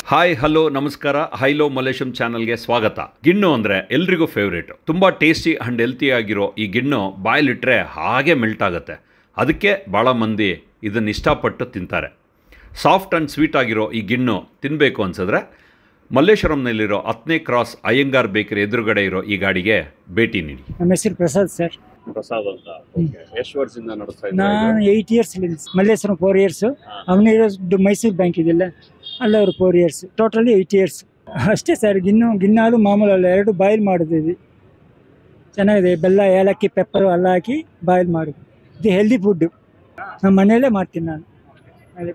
Hi hello ನಮಸ್ಕಾರ high-low ಮಲೇಶಂ ಚಾನಲ್ಗೆ ಸ್ವಾಗತ. ಗಿಣ್ಣು ಅಂದರೆ ಎಲ್ರಿಗೂ ಫೇವ್ರೇಟ್. ತುಂಬ ಟೇಸ್ಟಿ ಆ್ಯಂಡ್ ಹೆಲ್ತಿ ಆಗಿರೋ ಈ ಗಿಣ್ಣು ಬಾಯಲ್ಲಿಟ್ಟರೆ ಹಾಗೆ ಮೆಲ್ಟ್ ಆಗುತ್ತೆ. ಅದಕ್ಕೆ ಭಾಳ ಮಂದಿ ಇದನ್ನು ಇಷ್ಟಪಟ್ಟು ತಿಂತಾರೆ. ಸಾಫ್ಟ್ ಆ್ಯಂಡ್ ಸ್ವೀಟ್ ಆಗಿರೋ ಈ ಗಿಣ್ಣು ತಿನ್ನಬೇಕು ಅನ್ಸಿದ್ರೆ ಮಲ್ಲೇಶ್ವರಂನಲ್ಲಿರೋ 10ನೇ ಕ್ರಾಸ್ ಅಯ್ಯಂಗಾರ್ ಬೇಕರಿ ಎದುರುಗಡೆ ಇರೋ ಈ ಗಾಡಿಗೆ ಭೇಟಿ ನೀಡಿ. ನಮ್ಮ ಹೆಸರು ಪ್ರಸಾದ್ ಸರ್. ಪ್ರಸಾದ್ ಅಂತ ಎಷ್ಟು ವರ್ಷದಿಂದ ನಡೆಸ್ತಾ ಇದ್ದೀರಾ? ನಾನು 8 years ಮಲ್ಲೇಶ್ವರಂ 4 years, ಅವನಿರೋದು ಮೈಸೂರು ಬ್ಯಾಂಕ್ ಇದೆಯಲ್ಲ ಅಲ್ಲವರು 4 years, ಟೋಟಲಿ 8 years ಅಷ್ಟೇ ಸರ್. ಗಿನ್ನಾಲು ಮಾಮೂಲಲ್ಲ, ಎರಡು ಬಾಯ್ಲ್ ಮಾಡಿದ್ದೀವಿ. ಚೆನ್ನಾಗಿದೆ. ಬೆಲ್ಲ, ಏಲಕ್ಕಿ, ಪೆಪ್ಪರು ಎಲ್ಲ ಹಾಕಿ ಬಾಯ್ಲ್ ಮಾಡೋದು. ಇದು ಹೆಲ್ದಿ ಫುಡ್ಡು. ನಮ್ಮ ಮನೆಯಲ್ಲೇ ಮಾಡ್ತೀನಿ ನಾನು.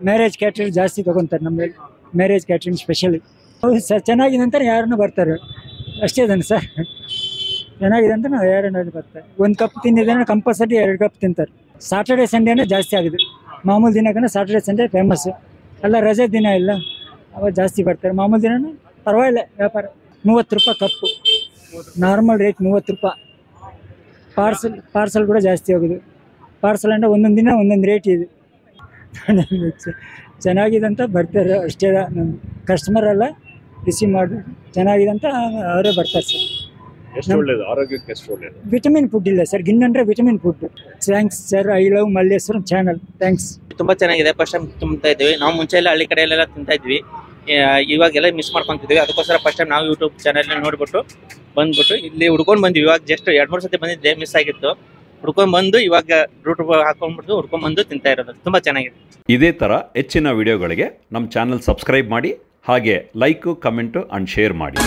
ಮ್ಯಾರೇಜ್ ಕ್ಯಾಟ್ರಿಂಗ್ ಜಾಸ್ತಿ ತೊಗೊತಾರೆ ನಮ್ಮಲ್ಲಿ. Marriage catering specially. ಹೌದು ಸರ್, ಚೆನ್ನಾಗಿದೆ ಅಂತ ಯಾರನ್ನೂ ಬರ್ತಾರೆ. ಅಷ್ಟೇ ತಾನೆ ಸರ್, ಚೆನ್ನಾಗಿದೆ ಅಂತ ನಾವು ಯಾರನ್ನಾದ್ರು ಬರ್ತಾರೆ. 1 ಕಪ್ ತಿಂದಿದ್ರೆ ಕಂಪಲ್ಸರಿ 2 ಕಪ್ ತಿಂತಾರೆ. ಸಾಟರ್ಡೆ ಸಂಡೇನೇ ಜಾಸ್ತಿ ಆಗಿದೆ. ಮಾಮೂಲು ದಿನಕ್ಕೂ ಸಾಟರ್ಡೆ ಸಂಡೇ ಫೇಮಸ್ಸು. ಎಲ್ಲ ರಜೆ ದಿನ ಇಲ್ಲ, ಅವಾಗ ಜಾಸ್ತಿ ಬರ್ತಾರೆ. ಮಾಮೂಲು ದಿನ ಪರವಾಗಿಲ್ಲ ವ್ಯಾಪಾರ. 30 ರೂಪಾಯಿ ಕಪ್ಪು, ನಾರ್ಮಲ್ ರೇಟ್ 30 ರೂಪಾಯಿ. ಪಾರ್ಸಲ್ ಕೂಡ ಜಾಸ್ತಿ ಹೋಗೋದು. ಪಾರ್ಸಲ್ ಅಂದರೆ ಒಂದೊಂದು ದಿನ ಒಂದೊಂದು ರೇಟ್ ಇದೆ. ಚೆನ್ನಾಗಿದೆ ಅಂತ ಬರ್ತಾರೆ ಅಷ್ಟೇ. ನಮ್ಮ ಕಸ್ಟಮರ್ ಎಲ್ಲ ರಿಸೀವ್ ಮಾಡಿ ಚೆನ್ನಾಗಿದೆ ಅಂತ ಅವರೇ ಬರ್ತಾರೆ ಸರ್. ಎಷ್ಟು ಒಳ್ಳೇದು, ಆರೋಗ್ಯಕ್ಕೆ ಎಷ್ಟು ಒಳ್ಳೇದು. ವಿಟಮಿನ್ ಫುಡ್ ಇಲ್ಲ ಸರ್, ಗಿಣ್ಣಂದ್ರೆ vitamin food. Thanks sir, I love Malleshwaram channel. Thanks. ತುಂಬಾ ಚೆನ್ನಾಗಿದೆ. ಫಸ್ಟ್ ಟೈಮ್ ತಿಂತಾ ಇದ್ವಿ ನಾವು. ಮುಂಚೆ ಎಲ್ಲ ಹಳ್ಳಿ ಕಡೆ ಎಲ್ಲ ತಿಂತಾ ಇದ್ವಿ, ಇವಾಗೆಲ್ಲ ಮಿಸ್ ಮಾಡ್ಕೊಂತಿದ್ವಿ. ಅದಕ್ಕೋಸ್ಕರ ಫಸ್ಟ್ ಟೈಮ್ ನಾವು ಯೂಟ್ಯೂಬ್ ಚಾನಲ್ ನೋಡ್ಬಿಟ್ಟು ಬಂದ್ಬಿಟ್ಟು ಇಲ್ಲಿ ಹುಡ್ಕೊಂಡು ಬಂದ್ವಿ. ಇವಾಗ ಜಸ್ಟ್ 2-3 ಸತಿ ಬಂದಿದ್ದೆ, ಮಿಸ್ ಆಗಿತ್ತು. ಹುಡ್ಕೊಂಡ್ ಬಂದು ಇವಾಗ ರೂಟ್ ಹಾಕೊಂಡ್ಬಿಟ್ಟು ಹುಡ್ಕೊಂಡ್ ಬಂದು ತಿಂತಾ ಇರೋದು. ತುಂಬಾ ಚೆನ್ನಾಗಿದೆ. ಇದೇ ಥರ ಹೆಚ್ಚಿನ ವಿಡಿಯೋಗಳಿಗೆ ನಮ್ಮ ಚಾನಲ್ ಸಬ್ಸ್ಕ್ರೈಬ್ ಮಾಡಿ, ಹಾಗೆ ಲೈಕು, ಕಮೆಂಟು ಆ್ಯಂಡ್ ಶೇರ್ ಮಾಡಿ.